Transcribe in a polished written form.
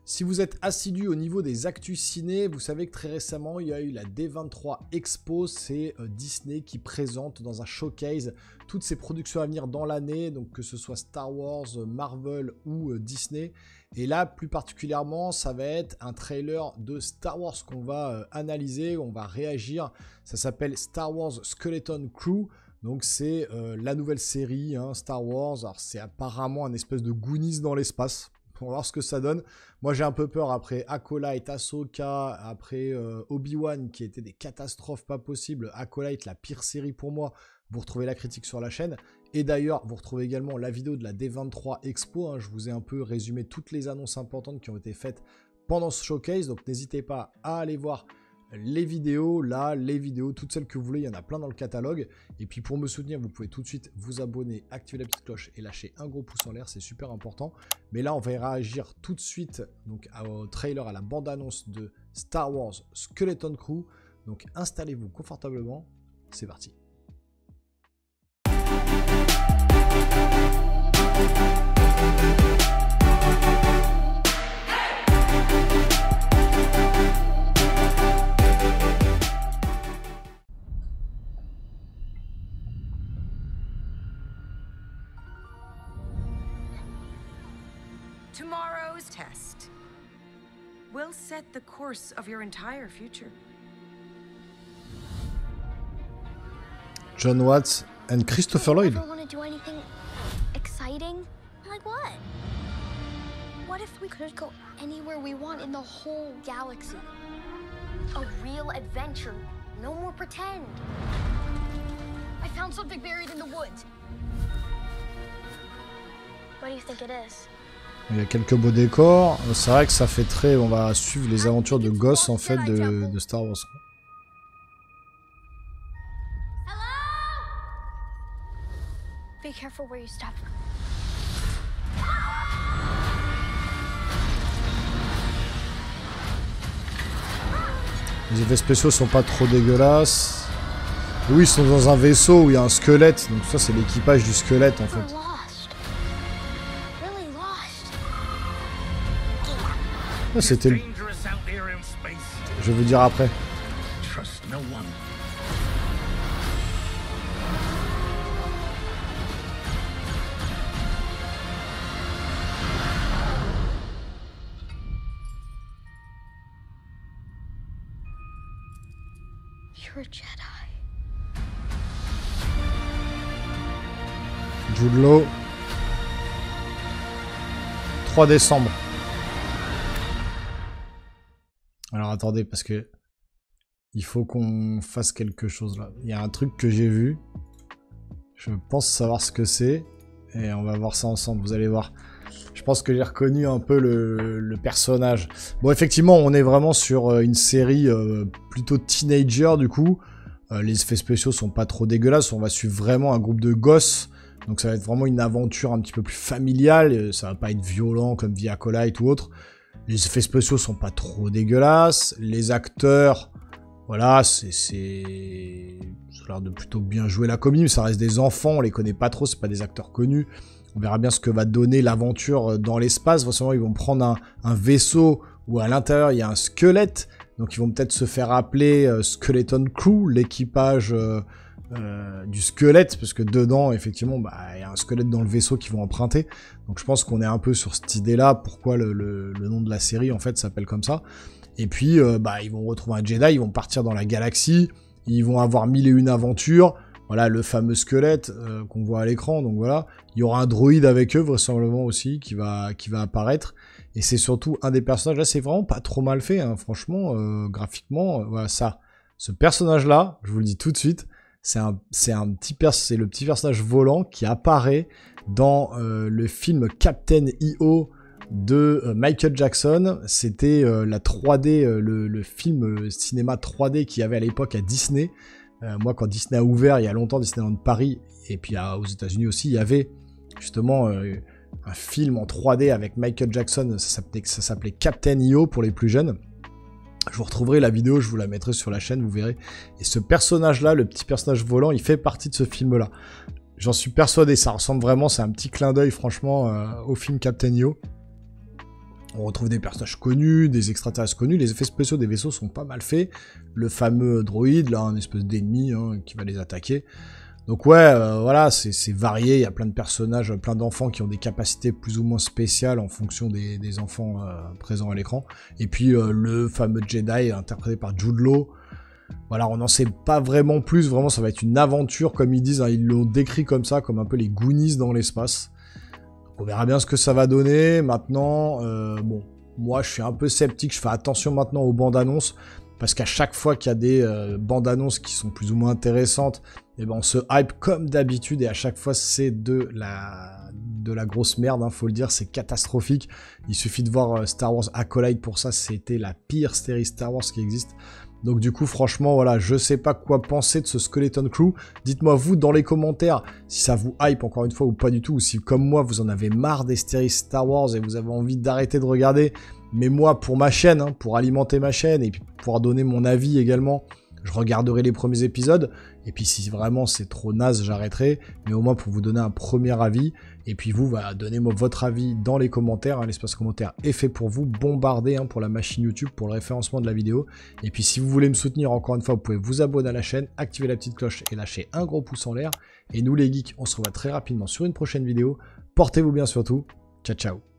Si vous êtes assidu au niveau des actus ciné, vous savez que très récemment, il y a eu la D23 Expo. C'est Disney qui présente dans un showcase toutes ses productions à venir dans l'année, donc que ce soit Star Wars, Marvel ou Disney. Et là, plus particulièrement, ça va être un trailer de Star Wars qu'on va analyser, on va réagir. Ça s'appelle Star Wars Skeleton Crew. Donc c'est la nouvelle série Star Wars. Alors c'est apparemment un espèce de Goonies dans l'espace. On va voir ce que ça donne. Moi, j'ai un peu peur après Acolyte, Ahsoka, après Obi-Wan, qui étaient des catastrophes pas possibles. Acolyte, la pire série pour moi. Vous retrouvez la critique sur la chaîne. Et d'ailleurs, vous retrouvez également la vidéo de la D23 Expo. Je vous ai un peu résumé toutes les annonces importantes qui ont été faites pendant ce showcase. Donc, n'hésitez pas à aller voir les vidéos, toutes celles que vous voulez, il y en a plein dans le catalogue. Et puis pour me soutenir, vous pouvez tout de suite vous abonner, activer la petite cloche et lâcher un gros pouce en l'air, c'est super important. Mais là, on va y réagir tout de suite donc, au trailer, à la bande-annonce de Star Wars Skeleton Crew. Donc installez-vous confortablement, c'est parti. Tomorrow's test will set the course of your entire future. John Watts and Christopher Lloyd. Ever want to do anything exciting? Like what? What if we could go anywhere we want in the whole galaxy? A real adventure. No more pretend. I found something buried in the woods. What do you think it is? Il y a quelques beaux décors. C'est vrai que ça fait très... On va suivre les aventures de Goss, en fait, de Star Wars. Be careful where you step. Les effets spéciaux sont pas trop dégueulasses. Et oui, ils sont dans un vaisseau où il y a un squelette. Donc ça, c'est l'équipage du squelette, en fait. C'était le... Je veux dire après. You're a Jedi. Jude Law. 3 décembre. Alors attendez, parce que il faut qu'on fasse quelque chose là. Il y a un truc que j'ai vu. Je pense savoir ce que c'est. Et on va voir ça ensemble, vous allez voir. Je pense que j'ai reconnu un peu le personnage. Bon, effectivement, on est vraiment sur une série plutôt teenager du coup. Les effets spéciaux sont pas trop dégueulasses. On va suivre vraiment un groupe de gosses. Donc ça va être vraiment une aventure un petit peu plus familiale. Ça va pas être violent comme via Acolyte ou autre. Les effets spéciaux sont pas trop dégueulasses. Les acteurs, voilà, ça a l'air de plutôt bien jouer la comédie, mais ça reste des enfants, on les connaît pas trop, c'est pas des acteurs connus. On verra bien ce que va donner l'aventure dans l'espace. Forcément, ils vont prendre un vaisseau où à l'intérieur il y a un squelette. Donc ils vont peut-être se faire appeler Skeleton Crew, l'équipage du squelette, parce que dedans, effectivement, il y a un squelette dans le vaisseau qu'ils vont emprunter. Donc je pense qu'on est un peu sur cette idée-là, pourquoi le nom de la série, en fait, s'appelle comme ça. Et puis, ils vont retrouver un Jedi, ils vont partir dans la galaxie, ils vont avoir 1001 aventures. Voilà, le fameux squelette qu'on voit à l'écran, donc voilà. Il y aura un droïde avec eux, vraisemblablement aussi, qui va apparaître. Et c'est surtout un des personnages, là, c'est vraiment pas trop mal fait, hein, franchement, graphiquement, voilà, ça. Ce personnage-là, je vous le dis tout de suite, c'est le petit personnage volant qui apparaît dans le film Captain EO de Michael Jackson. C'était la 3D, le film cinéma 3D qu'il y avait à l'époque à Disney. Moi, quand Disney a ouvert, il y a longtemps, Disneyland Paris, et puis aux États-Unis aussi, il y avait justement un film en 3D avec Michael Jackson. Ça s'appelait Captain EO pour les plus jeunes. Je vous retrouverai la vidéo, je vous la mettrai sur la chaîne, vous verrez. Et ce personnage-là, le petit personnage volant, il fait partie de ce film-là. J'en suis persuadé, ça ressemble vraiment, c'est un petit clin d'œil, franchement, au film Captain EO. On retrouve des personnages connus, des extraterrestres connus, les effets spéciaux des vaisseaux sont pas mal faits. Le fameux droïde, là, un espèce d'ennemi hein, qui va les attaquer. Donc ouais, voilà, c'est varié, il y a plein de personnages, plein d'enfants qui ont des capacités plus ou moins spéciales en fonction des enfants présents à l'écran. Et puis le fameux Jedi interprété par Jude Law. Voilà, on n'en sait pas vraiment plus, vraiment ça va être une aventure comme ils disent, hein, ils l'ont décrit comme ça, comme un peu les Goonies dans l'espace. On verra bien ce que ça va donner. Maintenant, bon, moi je suis un peu sceptique, je fais attention maintenant aux bandes annonces, parce qu'à chaque fois qu'il y a des bandes annonces qui sont plus ou moins intéressantes, et ben on se hype comme d'habitude, et à chaque fois c'est de la grosse merde, hein, faut le dire, c'est catastrophique. Il suffit de voir Star Wars Acolyte pour ça, c'était la pire série Star Wars qui existe. Donc du coup, franchement, voilà, je sais pas quoi penser de ce Skeleton Crew. Dites-moi vous dans les commentaires si ça vous hype encore une fois ou pas du tout, ou si comme moi vous en avez marre des séries Star Wars et vous avez envie d'arrêter de regarder. Mais moi, pour ma chaîne, hein, pour alimenter ma chaîne et puis pouvoir donner mon avis également, je regarderai les premiers épisodes. Et puis si vraiment c'est trop naze, j'arrêterai. Mais au moins pour vous donner un premier avis. Et puis vous, donnez-moi votre avis dans les commentaires. Hein, l'espace commentaire est fait pour vous. Bombardez hein, pour la machine YouTube, pour le référencement de la vidéo. Et puis si vous voulez me soutenir encore une fois, vous pouvez vous abonner à la chaîne, activer la petite cloche et lâcher un gros pouce en l'air. Et nous les geeks, on se revoit très rapidement sur une prochaine vidéo. Portez-vous bien surtout. Ciao, ciao.